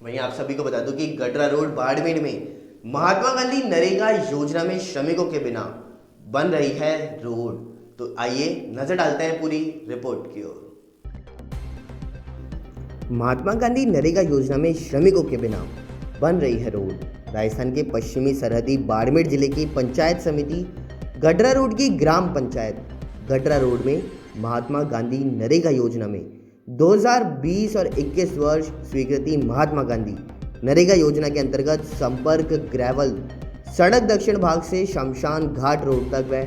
वहीं आप सभी को बता दूं कि गडरा रोड बाड़मेर में महात्मा गांधी नरेगा योजना में श्रमिकों के बिना बन रही है रोड। तो आइए नजर डालते हैं पूरी रिपोर्ट की ओर। महात्मा गांधी नरेगा योजना में श्रमिकों के बिना बन रही है रोड। राजस्थान के पश्चिमी सरहदी बाड़मेर जिले की पंचायत समिति गडरा रोड की ग्राम पंचायत गडरा रोड में महात्मा गांधी नरेगा योजना में 2020 और 21 वर्ष स्वीकृति महात्मा गांधी नरेगा योजना के अंतर्गत संपर्क ग्रेवल सड़क दक्षिण भाग से शमशान घाट रोड तक व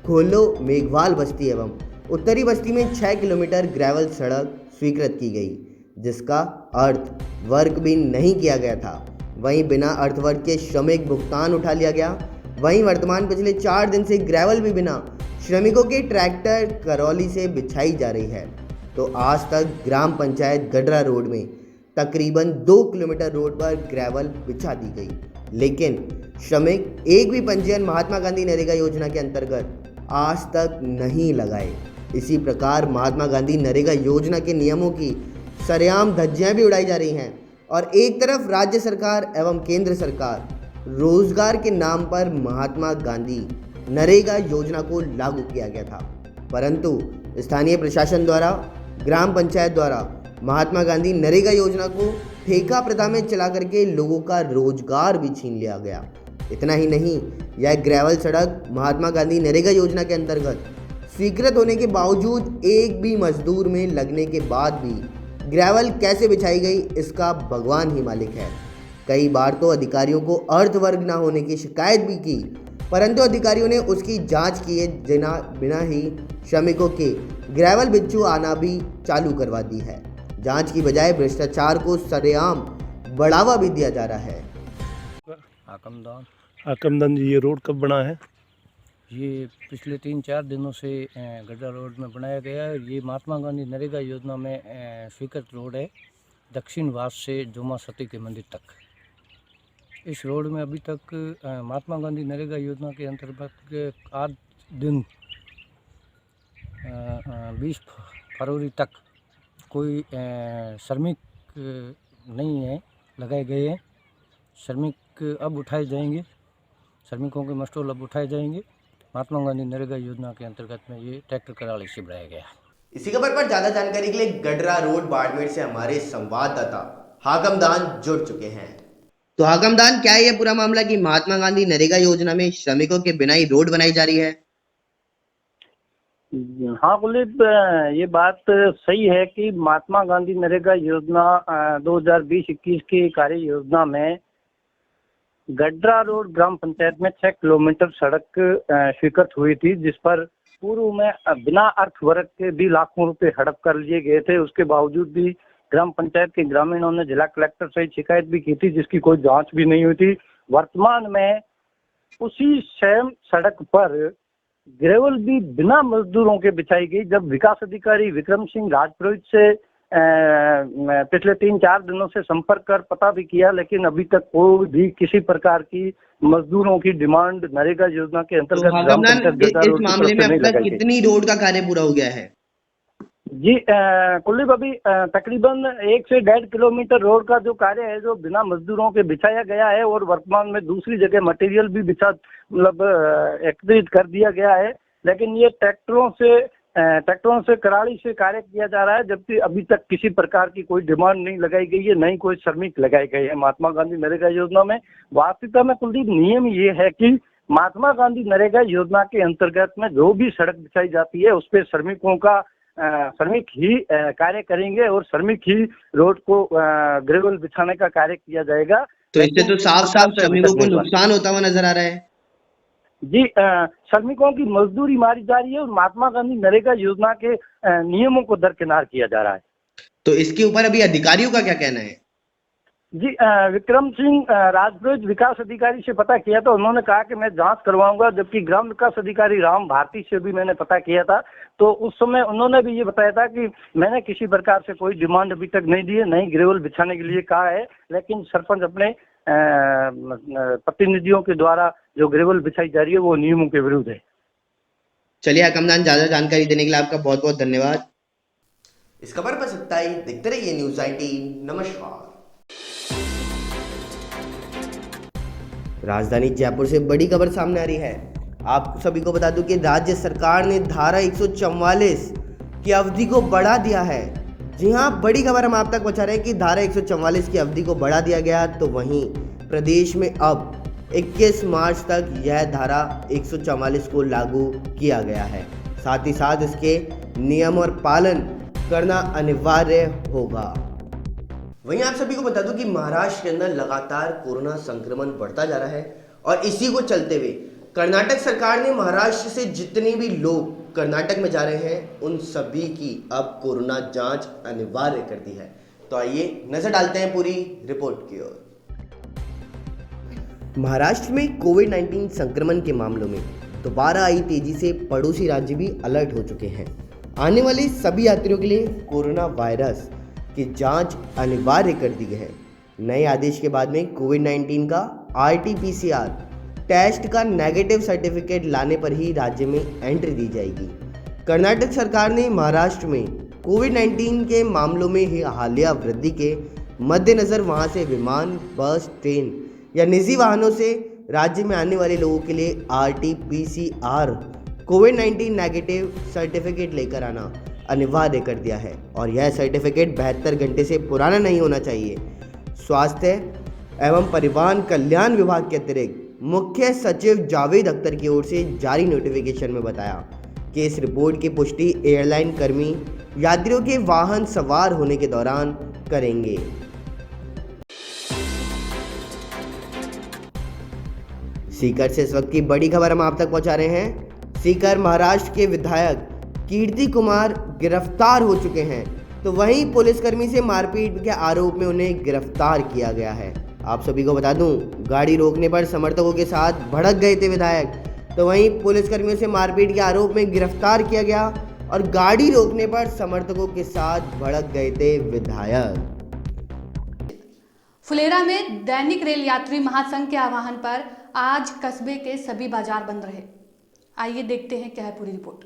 खोलो मेघवाल बस्ती एवं उत्तरी बस्ती में 6 किलोमीटर ग्रेवल सड़क स्वीकृत की गई, जिसका अर्थ वर्क भी नहीं किया गया था। वहीं बिना अर्थवर्क के श्रमिक भुगतान उठा लिया गया। वहीं वर्तमान पिछले 4 दिन से ग्रेवल भी बिना श्रमिकों के ट्रैक्टर करौली से बिछाई जा रही है। तो आज तक ग्राम पंचायत गडरा रोड में तकरीबन 2 किलोमीटर रोड पर ग्रेवल बिछा दी गई, लेकिन श्रमिक एक भी पंजीयन महात्मा गांधी नरेगा योजना के अंतर्गत आज तक नहीं लगाए। इसी प्रकार महात्मा गांधी नरेगा योजना के नियमों की सरेआम धज्जियां भी उड़ाई जा रही हैं और एक तरफ राज्य सरकार एवं केंद्र सरकार रोजगार के नाम पर महात्मा गांधी नरेगा योजना को लागू किया गया था, परंतु स्थानीय प्रशासन द्वारा ग्राम पंचायत द्वारा महात्मा गांधी नरेगा योजना को ठेका प्रथा में चला करके लोगों का रोजगार भी छीन लिया गया। इतना ही नहीं, यह ग्रेवल सड़क महात्मा गांधी नरेगा योजना के अंतर्गत स्वीकृत होने के बावजूद एक भी मजदूर में लगने के बाद भी ग्रेवल कैसे बिछाई गई, इसका भगवान ही मालिक है। कई बार तो अधिकारियों को अर्थवर्ग न होने की शिकायत भी की, परंतु अधिकारियों ने उसकी जांच किए बिना ही श्रमिकों के ग्रेवल बिच्छू आना भी चालू करवा दी है। जांच की बजाय भ्रष्टाचार को सरेआम बढ़ावा भी दिया जा रहा है। आकमदान जी, ये रोड कब बना है? ये पिछले 3-4 दिनों से गड्ढा रोड में बनाया गया है। ये महात्मा गांधी नरेगा योजना में स्वीकृत रोड है, दक्षिण वास से जुमा सती के मंदिर तक। इस रोड में अभी तक महात्मा गांधी नरेगा योजना के अंतर्गत आज दिन 20 फरवरी तक कोई श्रमिक नहीं है लगाए गए हैं। श्रमिक अब उठाए जाएंगे, श्रमिकों के मस्टोल अब उठाए जाएंगे। महात्मा गांधी नरेगा योजना के अंतर्गत में ये ट्रैक्टर कराली से बढ़ाया गया। इसी खबर पर ज्यादा जानकारी के लिए गडरा रोड बाड़मेर से हमारे संवाददाता हाकमदान जुड़ चुके हैं। तो हाकमदान, क्या है ये पूरा मामला कि महात्मा गांधी नरेगा योजना में श्रमिकों के बिना ही रोड बनाई जा रही है? हाँ कुलदीप, ये बात सही है कि महात्मा गांधी नरेगा योजना 2020-21 की कार्य योजना में गडरा रोड ग्राम पंचायत में 6 किलोमीटर सड़क स्वीकृत हुई थी, जिस पर पूर्व में बिना अर्थवर्क के भी लाखों रुपए हड़प कर लिए गए थे। उसके बावजूद भी ग्राम पंचायत के ग्रामीणों ने जिला कलेक्टर से शिकायत भी की थी, जिसकी कोई जांच भी नहीं हुई थी। वर्तमान में उसी सेम सड़क पर ग्रेवल भी बिना मजदूरों के बिछाई गई। जब विकास अधिकारी विक्रम सिंह राजपुरोहित से पिछले 3-4 दिनों से संपर्क कर पता भी किया, लेकिन अभी तक कोई भी किसी प्रकार की मजदूरों की डिमांड नरेगा योजना के अंतर्गत इस मामले में अब तक कितनी रोड का कार्य पूरा हो गया है? जी कुलदीप, अभी तकरीबन 1 से 1.5 किलोमीटर रोड का जो कार्य है जो बिना मजदूरों के बिछाया गया है, और वर्तमान में दूसरी जगह मटेरियल भी एकत्रित कर दिया गया है। लेकिन ये ट्रैक्टरों से कराली से कार्य किया जा रहा है, जबकि अभी तक किसी प्रकार की कोई डिमांड नहीं लगाई गई है, नहीं कोई श्रमिक लगाए गए हैं महात्मा गांधी नरेगा योजना में। वास्तविकता में कुलदीप नियम ये है कि महात्मा गांधी नरेगा योजना के अंतर्गत में जो भी सड़क बिछाई जाती है उस पर श्रमिक ही कार्य करेंगे और श्रमिक ही रोड को ग्रेवल बिछाने का कार्य किया जाएगा। तो इससे तो साफ श्रमिकों को नुकसान होता हुआ नजर आ रहा है। जी, श्रमिकों की मजदूरी मारी जा रही है और महात्मा गांधी नरेगा योजना के नियमों को दरकिनार किया जा रहा है। तो इसके ऊपर अभी अधिकारियों का क्या कहना है? जी, विक्रम सिंह राजपुरोहित विकास अधिकारी से पता किया तो उन्होंने कहा कि मैं जांच करवाऊंगा, जबकि ग्राम विकास अधिकारी राम भारती से भी मैंने पता किया था तो उस समय उन्होंने भी ये बताया था कि मैंने किसी प्रकार से कोई डिमांड अभी तक नहीं दी है, नहीं ग्रेवल बिछाने के लिए कहा है, लेकिन सरपंच अपने प्रतिनिधियों के द्वारा जो ग्रेवल बिछाई जा रही है वो नियमों के विरुद्ध है। चलिए हाकमदान, ज्यादा जानकारी देने के लिए आपका बहुत बहुत धन्यवाद। इस खबर पर सच्चाई देखते रहिए न्यूज़ 18। नमस्कार। राजधानी जयपुर से बड़ी खबर सामने आ रही है। आप सभी को बता दूं कि राज्य सरकार ने धारा 144 की अवधि को बढ़ा दिया है। जी हां, बड़ी खबर हम आप तक पहुंचा रहे हैं कि धारा 144 की अवधि को बढ़ा दिया गया। तो वहीं प्रदेश में अब 21 मार्च तक यह धारा 144 को लागू किया गया है। साथ ही साथ इसके नियम और पालन करना अनिवार्य होगा। वहीं आप सभी को बता दूं कि महाराष्ट्र के अंदर लगातार कोरोना संक्रमण बढ़ता जा रहा है और इसी को चलते हुए कर्नाटक सरकार ने महाराष्ट्र से जितने भी लोग कर्नाटक में जा रहे हैं उन सभी की अब कोरोना जांच अनिवार्य कर दी है। तो आइए नजर डालते हैं पूरी रिपोर्ट की ओर। महाराष्ट्र में कोविड-19 संक्रमण के मामलों में दोबारा आई तेजी से पड़ोसी राज्य भी अलर्ट हो चुके हैं। आने वाले सभी यात्रियों के लिए कोरोना वायरस की जांच अनिवार्य कर दी गई है। नए आदेश के बाद में कोविड-19 का RT-PCR टेस्ट का नेगेटिव सर्टिफिकेट लाने पर ही राज्य में एंट्री दी जाएगी। कर्नाटक सरकार ने महाराष्ट्र में कोविड-19 के मामलों में हालिया वृद्धि के मद्देनज़र वहां से विमान, बस, ट्रेन या निजी वाहनों से राज्य में आने वाले लोगों के लिए RT-PCR कोविड-19 नेगेटिव सर्टिफिकेट लेकर आना अनिवार्य कर दिया है और यह सर्टिफिकेट 72 घंटे से पुराना नहीं होना चाहिए। स्वास्थ्य एवं परिवहन कल्याण विभाग के अतिरिक्त मुख्य सचिव जावेद अख्तर की ओर से जारी नोटिफिकेशन में बताया कि इस रिपोर्ट की पुष्टि एयरलाइन कर्मी यात्रियों के वाहन सवार होने के दौरान करेंगे। सीकर से इस वक्त की बड़ी खबर हम आप तक पहुंचा रहे हैं। सीकर महाराष्ट्र के विधायक कीर्ति कुमार गिरफ्तार हो चुके हैं। तो वहीं पुलिसकर्मी से मारपीट के आरोप में उन्हें गिरफ्तार किया गया है। आप सभी को बता दूं, गाड़ी रोकने पर समर्थकों के साथ भड़क गए थे विधायक। तो वहीं पुलिसकर्मियों से मारपीट के आरोप में गिरफ्तार किया गया और गाड़ी रोकने पर समर्थकों के साथ भड़क गए थे विधायक। फुलेरा में दैनिक रेल यात्री महासंघ के आह्वान पर आज कस्बे के सभी बाजार बंद रहे। आइए देखते हैं क्या है पूरी रिपोर्ट।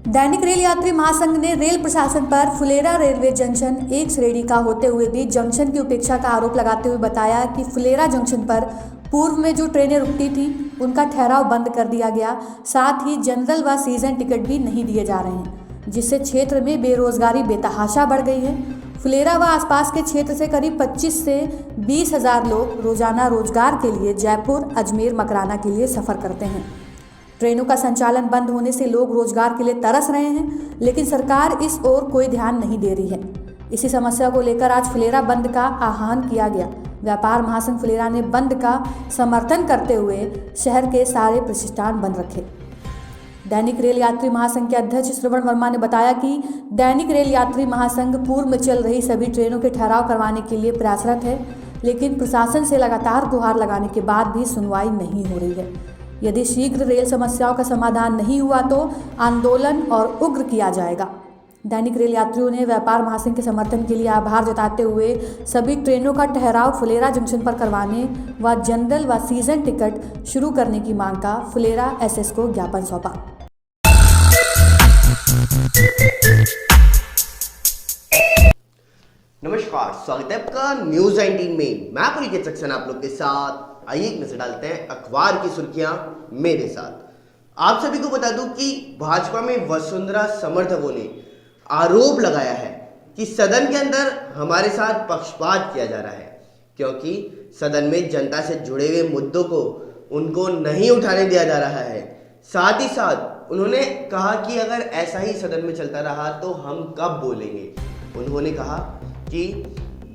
दैनिक रेल यात्री महासंघ ने रेल प्रशासन पर फुलेरा रेलवे जंक्शन एक श्रेणी का होते हुए भी जंक्शन की उपेक्षा का आरोप लगाते हुए बताया कि फुलेरा जंक्शन पर पूर्व में जो ट्रेनें रुकती थी उनका ठहराव बंद कर दिया गया। साथ ही जनरल व सीजन टिकट भी नहीं दिए जा रहे हैं, जिससे क्षेत्र में बेरोजगारी बेतहाशा बढ़ गई है। फुलेरा व आसपास के क्षेत्र से करीब 25 से 20 हज़ार लोग रोजाना रोजगार के लिए जयपुर, अजमेर, मकराना के लिए सफ़र करते हैं। ट्रेनों का संचालन बंद होने से लोग रोजगार के लिए तरस रहे हैं, लेकिन सरकार इस ओर कोई ध्यान नहीं दे रही है। इसी समस्या को लेकर आज फुलेरा बंद का आह्वान किया गया। व्यापार महासंघ फुलेरा ने बंद का समर्थन करते हुए शहर के सारे प्रतिष्ठान बंद रखे। दैनिक रेल यात्री महासंघ के अध्यक्ष श्रवण वर्मा ने बताया कि दैनिक रेल यात्री महासंघ पूर्व में चल रही सभी ट्रेनों के ठहराव करवाने के लिए प्रयासरत है, लेकिन प्रशासन से लगातार गुहार लगाने के बाद भी सुनवाई नहीं हो रही है। यदि शीघ्र रेल समस्याओं का समाधान नहीं हुआ तो आंदोलन और उग्र किया जाएगा। दैनिक रेल यात्रियों ने व्यापार महासंघ के समर्थन के लिए आभार जताते हुए सभी ट्रेनों का ठहराव फुलेरा जंक्शन पर करवाने व जनरल व सीजन टिकट शुरू करने की मांग का फुलेरा SS को ज्ञापन सौंपा। नमस्कार, स्वागत है आपका न्यूज 19 में। मैं पुरी सक्सेन आप लोग के साथ। आइए एक नजर डालते हैं अखबार की सुर्खियां मेरे साथ। आप सभी को बता दूं कि भाजपा में वसुंधरा समर्थकों ने आरोप लगाया है कि सदन के अंदर हमारे साथ पक्षपात किया जा रहा है, क्योंकि सदन में जनता से जुड़े हुए मुद्दों को उनको नहीं उठाने दिया जा रहा है। साथ ही साथ उन्होंने कहा कि अगर ऐसा ही सदन में चलता रहा तो हम कब बोलेंगे। उन्होंने कहा कि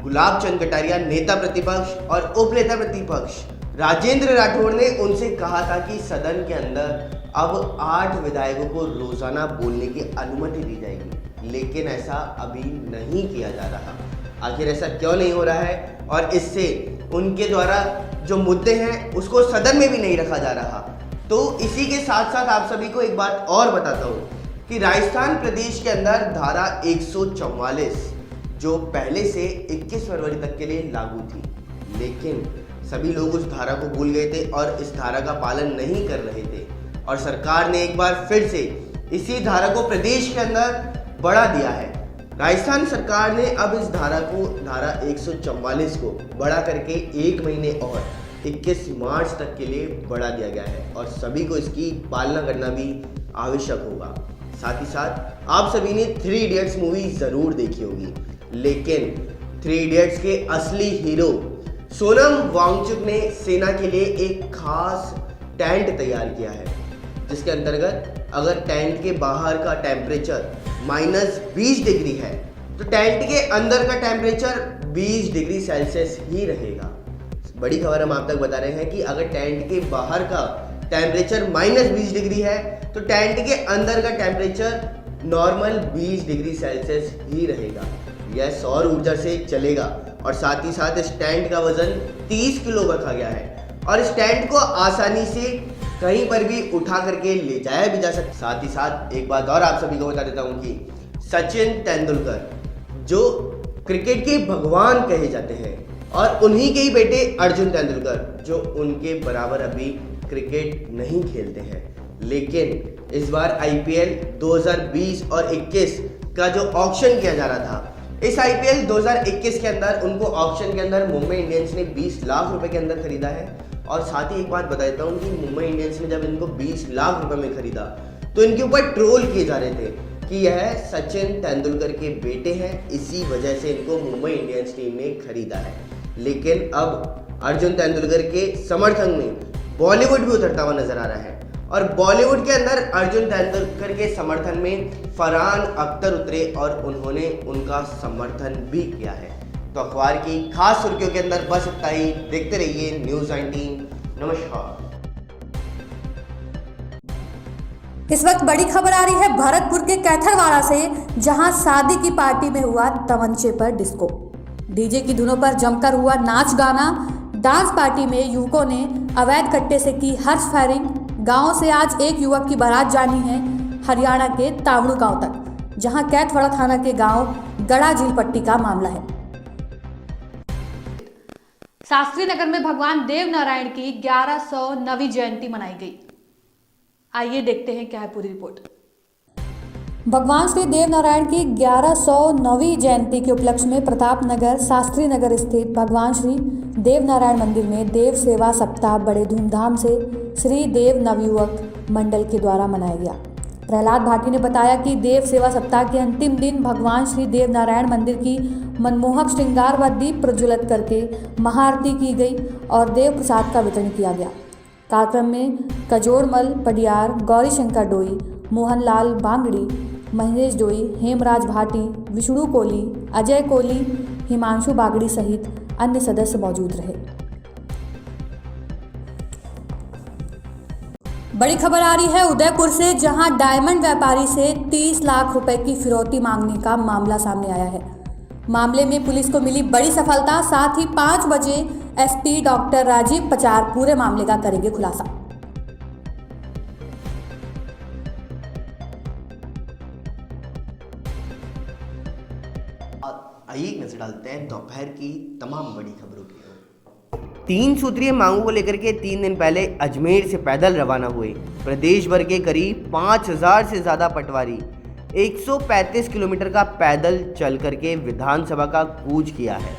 गुलाब चंद कटारिया नेता प्रतिपक्ष और उपनेता प्रतिपक्ष राजेंद्र राठौड़ ने उनसे कहा था कि सदन के अंदर अब 8 विधायकों को रोजाना बोलने की अनुमति दी जाएगी, लेकिन ऐसा अभी नहीं किया जा रहा। आखिर ऐसा क्यों नहीं हो रहा है और इससे उनके द्वारा जो मुद्दे हैं उसको सदन में भी नहीं रखा जा रहा। तो इसी के साथ साथ आप सभी को एक बात और बताता हूँ कि राजस्थान प्रदेश के अंदर धारा 144 जो पहले से 21 फरवरी तक के लिए लागू थी, लेकिन सभी लोग उस धारा को भूल गए थे और इस धारा का पालन नहीं कर रहे थे और सरकार ने एक बार फिर से इसी धारा को प्रदेश के अंदर बढ़ा दिया है। राजस्थान सरकार ने अब इस धारा 144 को बढ़ा करके 1 महीने और 21 मार्च तक के लिए बढ़ा दिया गया है और सभी को इसकी पालना करना भी आवश्यक होगा। साथ ही साथ आप सभी ने 3 इडियट्स मूवी ज़रूर देखी होगी, लेकिन 3 इडियट्स के असली हीरो सोनम वांगचुक ने सेना के लिए एक खास टेंट तैयार किया है, जिसके अंतर्गत अगर टेंट के बाहर का टेम्परेचर -20 डिग्री है तो टेंट के अंदर का टेम्परेचर 20 डिग्री सेल्सियस ही रहेगा। बड़ी खबर हम आप तक बता रहे हैं कि अगर टेंट के बाहर का टेम्परेचर -20 डिग्री है तो टेंट के अंदर का टेम्परेचर नॉर्मल 20 डिग्री सेल्सियस ही रहेगा। यह सौर ऊर्जा से चलेगा और साथ ही साथ इस टेंट का वजन 30 किलो रखा गया है और इस टेंट को आसानी से कहीं पर भी उठा करके ले जाया भी जा सकता। साथ ही साथ एक बात और आप सभी को बता देता हूँ कि सचिन तेंदुलकर जो क्रिकेट के भगवान कहे जाते हैं और उन्हीं के ही बेटे अर्जुन तेंदुलकर जो उनके बराबर अभी क्रिकेट नहीं खेलते हैं, लेकिन इस बार IPL 2020 और 21 का जो ऑक्शन किया जा रहा था, इस IPL 2021 के अंदर उनको ऑक्शन के अंदर मुंबई इंडियंस ने 20 लाख रुपए के अंदर खरीदा है। और साथ ही एक बात बता देता हूँ कि मुंबई इंडियंस ने जब इनको 20 लाख रुपए में खरीदा तो इनके ऊपर ट्रोल किए जा रहे थे कि यह सचिन तेंदुलकर के बेटे हैं, इसी वजह से इनको मुंबई इंडियंस टीम ने खरीदा है। लेकिन अब अर्जुन तेंदुलकर के समर्थन में बॉलीवुड भी उतरता हुआ नजर आ रहा है और बॉलीवुड के अंदर अर्जुन तेंदुलकर के समर्थन में फरहान अख्तर उतरे और उन्होंने उनका समर्थन भी किया है। तो अखबार की खास सुर्खियों के अंदर बस इतना ही। देखते रहिए न्यूज़ 19। नमस्कार। इस वक्त बड़ी खबर आ रही है भरतपुर के कैथरवाड़ा से, जहां शादी की पार्टी में हुआ तमंचे पर डिस्को। डीजे की धुनों पर जमकर हुआ नाच गाना। डांस पार्टी में युवकों ने अवैध कट्टे से की हर्ष फायरिंग। गांव से आज एक युवक की बारात जानी है हरियाणा के तावड़ू गांव तक, जहां कैथवाड़ा थाना के गांव गड़ा झील पट्टी का मामला है। शास्त्री नगर में भगवान देव नारायण की 1109वीं जयंती मनाई गई। आइए देखते हैं क्या है पूरी रिपोर्ट। भगवान श्री देव नारायण की 1109वीं जयंती के उपलक्ष्य में प्रताप नगर शास्त्री नगर स्थित भगवान श्री देव नारायण मंदिर में देव सेवा सप्ताह बड़े धूमधाम से श्री देव नवयुवक मंडल के द्वारा मनाया गया। प्रहलाद भाटी ने बताया कि देव सेवा सप्ताह के अंतिम दिन भगवान श्री देव नारायण मंदिर की मनमोहक श्रृंगार व दीप प्रज्वलित करके महाआरती की गई और देव प्रसाद का वितरण किया गया। कार्यक्रम में कजोड़मल पडियार, गौरी शंकर डोई, मोहनलाल बांगड़ी, महेश डोई, हेमराज भाटी, विष्णु कोहली, अजय कोहली, हिमांशु बागड़ी सहित अन्य सदस्य मौजूद रहे। बड़ी खबर आ रही है उदयपुर से, जहां डायमंड व्यापारी से 30 लाख रुपए की फिरौती मांगने का मामला सामने आया है। मामले में पुलिस को मिली बड़ी सफलता। साथ ही 5 बजे SP डॉक्टर राजीव पचार पूरे मामले का करेंगे खुलासा। आइए एक नजर डालते हैं दोपहर की तमाम बड़ी खबरों की। 3 सूत्रीय मांगों को लेकर के 3 दिन पहले अजमेर से पैदल रवाना हुए प्रदेश भर के करीब 5000 से ज़्यादा पटवारी 135 किलोमीटर का पैदल चल करके विधानसभा का कूच किया है।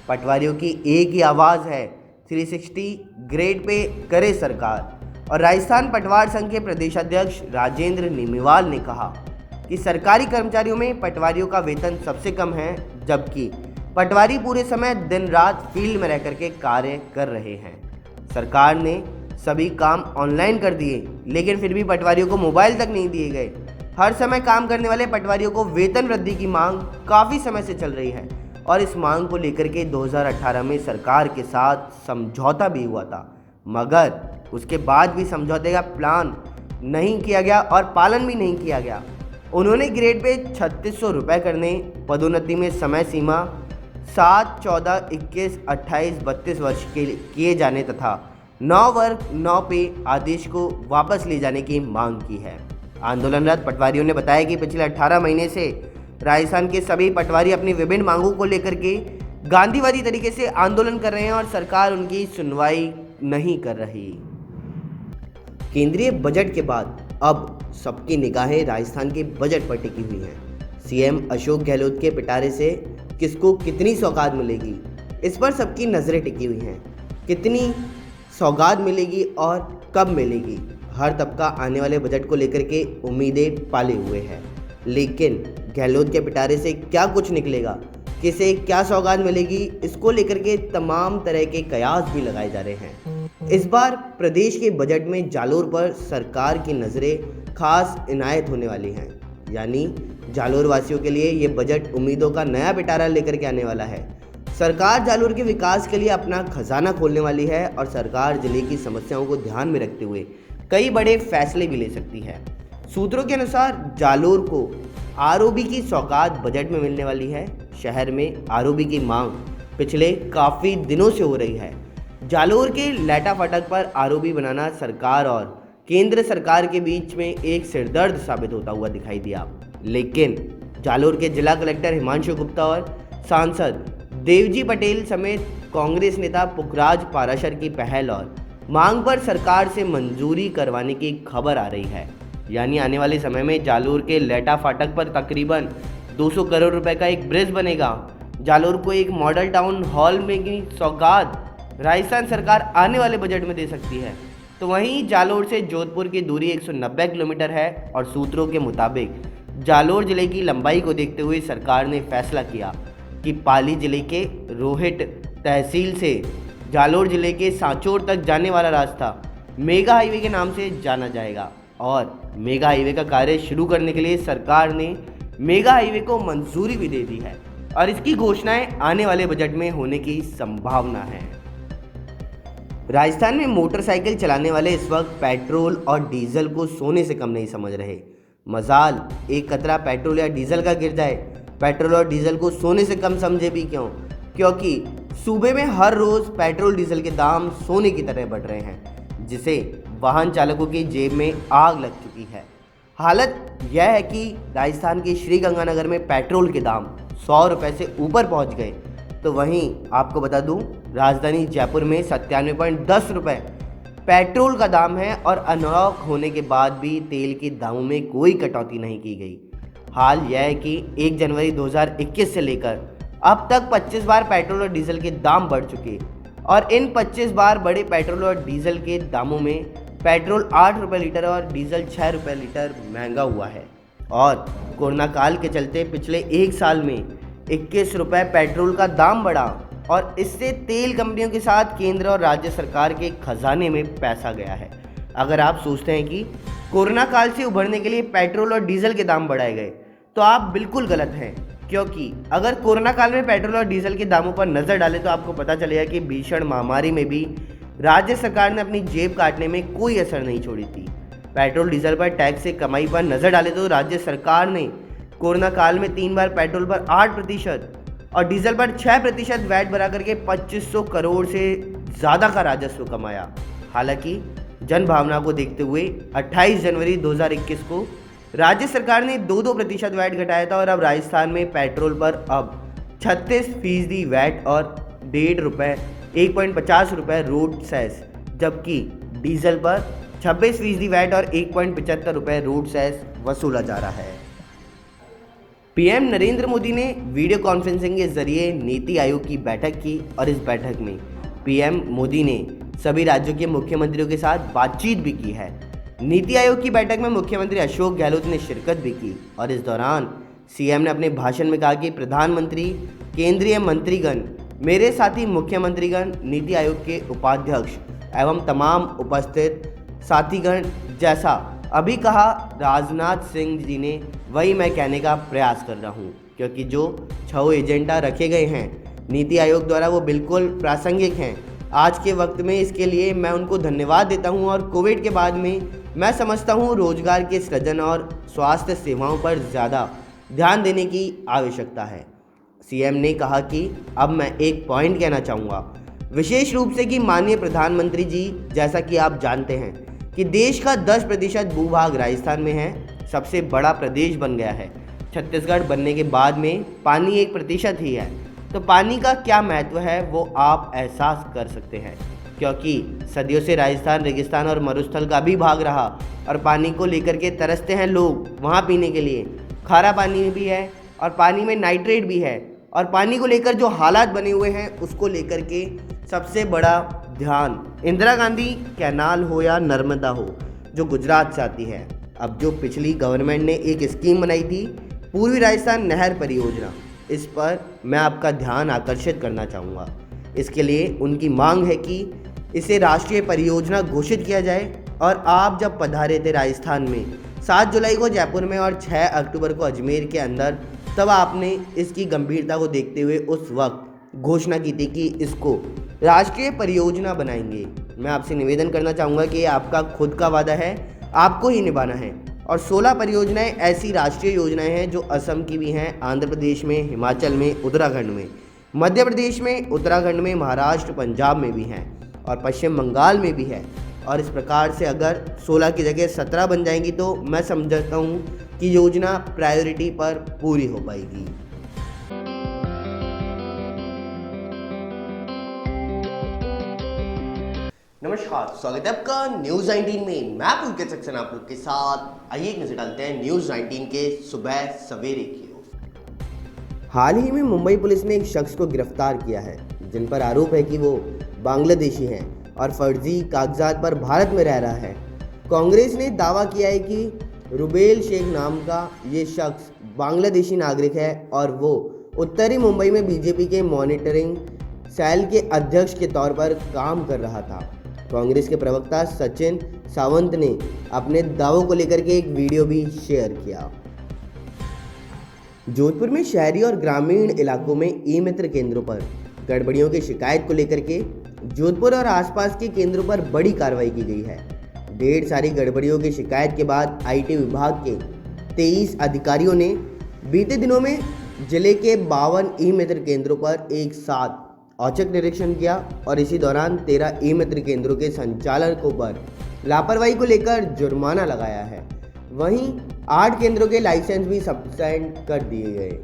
पटवारियों की एक ही आवाज़ है, 360 ग्रेड पे करे सरकार। और राजस्थान पटवार संघ के प्रदेशाध्यक्ष राजेंद्र निमेवाल ने कहा कि सरकारी कर्मचारियों में पटवारियों का वेतन सबसे कम है, जबकि पटवारी पूरे समय दिन रात फील्ड में रह करके कार्य कर रहे हैं। सरकार ने सभी काम ऑनलाइन कर दिए, लेकिन फिर भी पटवारियों को मोबाइल तक नहीं दिए गए। हर समय काम करने वाले पटवारियों को वेतन वृद्धि की मांग काफ़ी समय से चल रही है और इस मांग को लेकर के 2018 में सरकार के साथ समझौता भी हुआ था, मगर उसके बाद भी समझौते का प्लान नहीं किया गया और पालन भी नहीं किया गया। उन्होंने ग्रेड पे 3600 रुपये करने, पदोन्नति में समय सीमा 7, 14, 21, 28, 32 वर्ष के किए जाने तथा 9 वर्ग 9 पे आदेश को वापस ले जाने की मांग की है। आंदोलनरत पटवारियों ने बताया कि पिछले 18 महीने से राजस्थान के सभी पटवारी अपनी विभिन्न मांगों को लेकर के गांधीवादी तरीके से आंदोलन कर रहे हैं और सरकार उनकी सुनवाई नहीं कर रही। केंद्रीय बजट के बाद अब सबकी निगाहें राजस्थान के बजट पर टिकी हुई हैं। सीएम अशोक गहलोत के पिटारे से किसको कितनी सौगात मिलेगी, इस पर सबकी नज़रें टिकी हुई हैं। कितनी सौगात मिलेगी और कब मिलेगी, हर तबका आने वाले बजट को लेकर के उम्मीदें पाले हुए है। लेकिन गहलोत के पिटारे से क्या कुछ निकलेगा, किसे क्या सौगात मिलेगी, इसको लेकर के तमाम तरह के कयास भी लगाए जा रहे हैं। इस बार प्रदेश के बजट में जालोर पर सरकार की नज़रें खास इनायत होने वाली हैं। यानी जालोर वासियों के लिए ये बजट उम्मीदों का नया पिटारा लेकर के आने वाला है। सरकार जालोर के विकास के लिए अपना खजाना खोलने वाली है और सरकार जिले की समस्याओं को ध्यान में रखते हुए कई बड़े फैसले भी ले सकती है। सूत्रों के अनुसार जालोर को आरओबी की सौगात बजट में मिलने वाली है। शहर में आरओबी की मांग पिछले काफ़ी दिनों से हो रही है। जालोर के लेटा फाटक पर आरओबी बनाना सरकार और केंद्र सरकार के बीच में एक सिरदर्द साबित होता हुआ दिखाई दिया। लेकिन जालोर के जिला कलेक्टर हिमांशु गुप्ता और सांसद देवजी पटेल समेत कांग्रेस नेता पुखराज पाराशर की पहल और मांग पर सरकार से मंजूरी करवाने की खबर आ रही है। यानी आने वाले समय में जालोर के लेटा फाटक पर तकरीबन 200 करोड़ रुपए का एक ब्रिज बनेगा। जालोर को एक मॉडल टाउन हॉल में की सौगात राजस्थान सरकार आने वाले बजट में दे सकती है। तो वहीं जालोर से जोधपुर की दूरी 190 किलोमीटर है और सूत्रों के मुताबिक जालोर जिले की लंबाई को देखते हुए सरकार ने फैसला किया कि पाली जिले के रोहिट तहसील से जालोर जिले के सांचौर तक जाने वाला रास्ता मेगा हाईवे के नाम से जाना जाएगा और मेगा हाईवे का कार्य शुरू करने के लिए सरकार ने मेगा हाईवे को मंजूरी भी दे दी है और इसकी घोषणाएं आने वाले बजट में होने की संभावना है। राजस्थान में मोटरसाइकिल चलाने वाले इस वक्त पेट्रोल और डीजल को सोने से कम नहीं समझ रहे। मजाल एक कतरा पेट्रोल या डीजल का गिर जाए, पेट्रोल और डीजल को सोने से कम समझे भी क्यों? क्योंकि सूबे में हर रोज़ पेट्रोल डीजल के दाम सोने की तरह बढ़ रहे हैं, जिसे वाहन चालकों की जेब में आग लग चुकी है। हालत यह है कि राजस्थान के श्रीगंगानगर में पेट्रोल के दाम 100 रुपये से ऊपर पहुंच गए, तो वहीं आपको बता दूं राजधानी जयपुर में 97.10 रुपये पेट्रोल का दाम है और अनलॉक होने के बाद भी तेल के दामों में कोई कटौती नहीं की गई। हाल यह है कि 1 जनवरी 2021 से लेकर अब तक 25 बार पेट्रोल और डीजल के दाम बढ़ चुके और इन 25 बार बढ़े पेट्रोल और डीजल के दामों में पेट्रोल 8 रुपये लीटर और डीजल 6 रुपये लीटर महंगा हुआ है। और कोरोना काल के चलते पिछले एक साल में 21 रुपये पेट्रोल का दाम बढ़ा और इससे तेल कंपनियों के साथ केंद्र और राज्य सरकार के खजाने में पैसा गया है। अगर आप सोचते हैं कि कोरोना काल से उभरने के लिए पेट्रोल और डीजल के दाम बढ़ाए गए, तो आप बिल्कुल गलत हैं। क्योंकि अगर कोरोना काल में पेट्रोल और डीजल के दामों पर नज़र डालें तो आपको पता चलेगा कि भीषण महामारी में भी राज्य सरकार ने अपनी जेब काटने में कोई असर नहीं छोड़ी थी। पेट्रोल डीजल पर टैक्स से कमाई पर नज़र डालें तो राज्य सरकार ने कोरोना काल में 3 बार पेट्रोल पर 8% और डीजल पर 6% वैट बढ़ा करके 2500 करोड़ से ज़्यादा का राजस्व कमाया। हालांकि जन भावना को देखते हुए 28 जनवरी 2021 को राज्य सरकार ने 2% वैट घटाया था और अब राजस्थान में पेट्रोल पर अब 36% वैट और 1.50 रुपये रोड सेस, जबकि डीजल पर 26% वैट और 1.75 रुपये रोड सेस वसूला जा रहा है। पीएम नरेंद्र मोदी ने वीडियो कॉन्फ्रेंसिंग के जरिए नीति आयोग की बैठक की और इस बैठक में पीएम मोदी ने सभी राज्यों के मुख्यमंत्रियों के साथ बातचीत भी की है। नीति आयोग की बैठक में मुख्यमंत्री अशोक गहलोत ने शिरकत भी की और इस दौरान सीएम ने अपने भाषण में कहा कि प्रधानमंत्री, केंद्रीय मंत्रीगण, मेरे साथी मुख्यमंत्रीगण, नीति आयोग के उपाध्यक्ष एवं तमाम उपस्थित साथीगण, जैसा अभी कहा राजनाथ सिंह जी ने, वही मैं कहने का प्रयास कर रहा हूँ, क्योंकि जो 6 एजेंडा रखे गए हैं नीति आयोग द्वारा वो बिल्कुल प्रासंगिक हैं आज के वक्त में। इसके लिए मैं उनको धन्यवाद देता हूँ और कोविड के बाद में मैं समझता हूँ रोजगार के सृजन और स्वास्थ्य सेवाओं पर ज़्यादा ध्यान देने की आवश्यकता है। सीएम ने कहा कि अब मैं एक पॉइंट कहना चाहूँगा विशेष रूप से कि माननीय प्रधानमंत्री जी, जैसा कि आप जानते हैं कि देश का 10% भूभाग राजस्थान में है, सबसे बड़ा प्रदेश बन गया है। छत्तीसगढ़ बनने के बाद में पानी 1% ही है, तो पानी का क्या महत्व है वो आप एहसास कर सकते हैं, क्योंकि सदियों से राजस्थान रेगिस्तान और मरुस्थल का भी भाग रहा और पानी को लेकर के तरसते हैं लोग वहाँ पीने के लिए। खारा पानी भी है और पानी में नाइट्रेट भी है, और पानी को लेकर जो हालात बने हुए हैं उसको लेकर के सबसे बड़ा ध्यान इंदिरा गांधी कैनाल हो या नर्मदा हो जो गुजरात से आती है। अब जो पिछली गवर्नमेंट ने एक स्कीम बनाई थी पूर्वी राजस्थान नहर परियोजना, इस पर मैं आपका ध्यान आकर्षित करना चाहूँगा। इसके लिए उनकी मांग है कि इसे राष्ट्रीय परियोजना घोषित किया जाए। और आप जब पधारे थे राजस्थान में 7 जुलाई को जयपुर में और 6 अक्टूबर को अजमेर के अंदर, तब आपने इसकी गंभीरता को देखते हुए उस वक्त घोषणा की थी कि इसको राष्ट्रीय परियोजना बनाएंगे। मैं आपसे निवेदन करना चाहूँगा कि ये आपका खुद का वादा है, आपको ही निभाना है। और 16 परियोजनाएं ऐसी राष्ट्रीय योजनाएं हैं जो असम की भी हैं, आंध्र प्रदेश में, हिमाचल में, उत्तराखंड में, मध्य प्रदेश में, उत्तराखंड में, महाराष्ट्र, पंजाब में भी हैं और पश्चिम बंगाल में भी है। और इस प्रकार से अगर 16 की जगह 17 बन जाएंगी तो मैं समझता हूँ कि योजना प्रायोरिटी पर पूरी हो पाएगी। नमस्कार, स्वागत है आपका न्यूज़ 19 में। मैं पुलकित सक्सेना आप लोग के साथ। आइए एक नजर डालते हैं न्यूज़ 19 के सुबह सवेरे की ओर। हाल ही में मुंबई पुलिस ने एक शख्स को गिरफ्तार किया है जिन पर आरोप है कि वो बांग्लादेशी हैं और फर्जी कागजात पर भारत में रह रहा है। कांग्रेस ने दावा किया है कि रुबेल शेख नाम का ये शख्स बांग्लादेशी नागरिक है और वो उत्तरी मुंबई में बीजेपी के मॉनिटरिंग सेल के अध्यक्ष के तौर पर काम कर रहा था। कांग्रेस के प्रवक्ता सचिन सावंत ने अपने दावों को लेकर के एक वीडियो भी शेयर किया। जोधपुर में शहरी और ग्रामीण इलाकों में ई मित्र केंद्रों पर गड़बड़ियों की शिकायत को लेकर के जोधपुर और आसपास के केंद्रों पर बड़ी कार्रवाई की गई है। ढेर सारी गड़बड़ियों की शिकायत के बाद आईटी विभाग के 23 अधिकारियों ने बीते दिनों में जिले के 52 ई मित्र केंद्रों पर एक साथ औचक निरीक्षण किया और इसी दौरान 13 ई मित्र केंद्रों के संचालकों पर लापरवाही को लेकर जुर्माना लगाया है। वहीं 8 केंद्रों के लाइसेंस भी सस्पेंड कर दिए गए।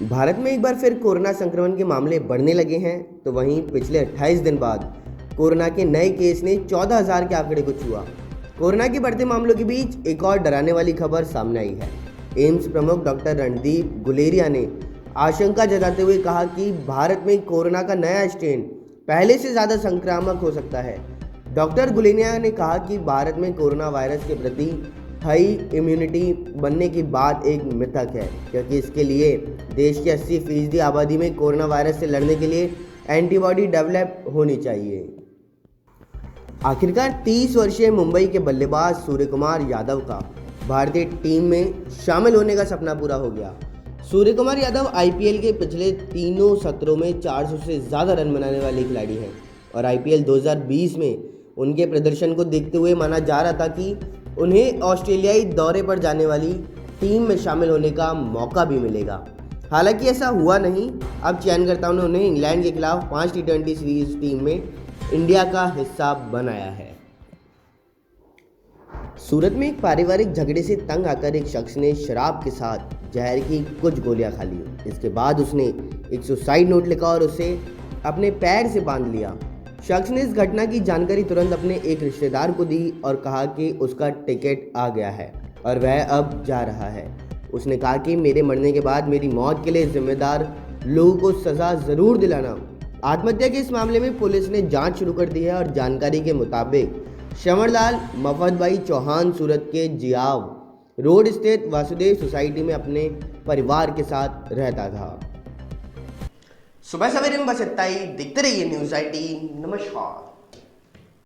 भारत में एक बार फिर कोरोना संक्रमण के मामले बढ़ने लगे हैं, तो वहीं पिछले 28 दिन बाद कोरोना के नए केस ने 14,000 के आंकड़े को छुआ। कोरोना के बढ़ते मामलों के बीच एक और डराने वाली खबर सामने आई है। एम्स प्रमुख डॉक्टर रणदीप गुलेरिया ने आशंका जताते हुए कहा कि भारत में कोरोना का नया स्ट्रेन पहले से ज़्यादा संक्रामक हो सकता है। डॉक्टर गुलेरिया ने कहा कि भारत में कोरोना वायरस के प्रति हाई इम्यूनिटी बनने की बात एक मिथक है, क्योंकि इसके लिए देश की 80% आबादी में कोरोना वायरस से लड़ने के लिए एंटीबॉडी डेवलप होनी चाहिए। आखिरकार 30 वर्षीय मुंबई के बल्लेबाज सूर्य कुमार यादव का भारतीय टीम में शामिल होने का सपना पूरा हो गया। सूर्य कुमार यादव आईपीएल के पिछले तीनों सत्रों में 400 से ज़्यादा रन बनाने वाले खिलाड़ी हैं और आईपीएल 2020 में उनके प्रदर्शन को देखते हुए माना जा रहा था कि उन्हें ऑस्ट्रेलियाई दौरे पर जाने वाली टीम में शामिल होने का मौका भी मिलेगा। हालांकि ऐसा हुआ नहीं। अब चयनकर्ताओं ने उन्हें इंग्लैंड के खिलाफ 5 T20 सीरीज टीम में इंडिया का हिस्सा बनाया है। सूरत में एक पारिवारिक झगड़े से तंग आकर एक शख्स ने शराब के साथ जहर की कुछ गोलियां खा ली। इसके बाद उसने एक सुसाइड नोट लिखा और उसे अपने पैर से बांध लिया। शख्स ने इस घटना की जानकारी तुरंत अपने एक रिश्तेदार को दी और कहा कि उसका टिकट आ गया है और वह अब जा रहा है। उसने कहा कि मेरे मरने के बाद मेरी मौत के लिए जिम्मेदार लोगों को सज़ा ज़रूर दिलाना। आत्महत्या के इस मामले में पुलिस ने जांच शुरू कर दी है और जानकारी के मुताबिक श्रवणलाल मफत भाई चौहान सूरत के जियाव रोड स्थित वासुदेव सोसाइटी में अपने परिवार के साथ रहता था। सुबह सवेरे में बस इतना ही। देखते रहिए न्यूज़ 18। नमस्कार।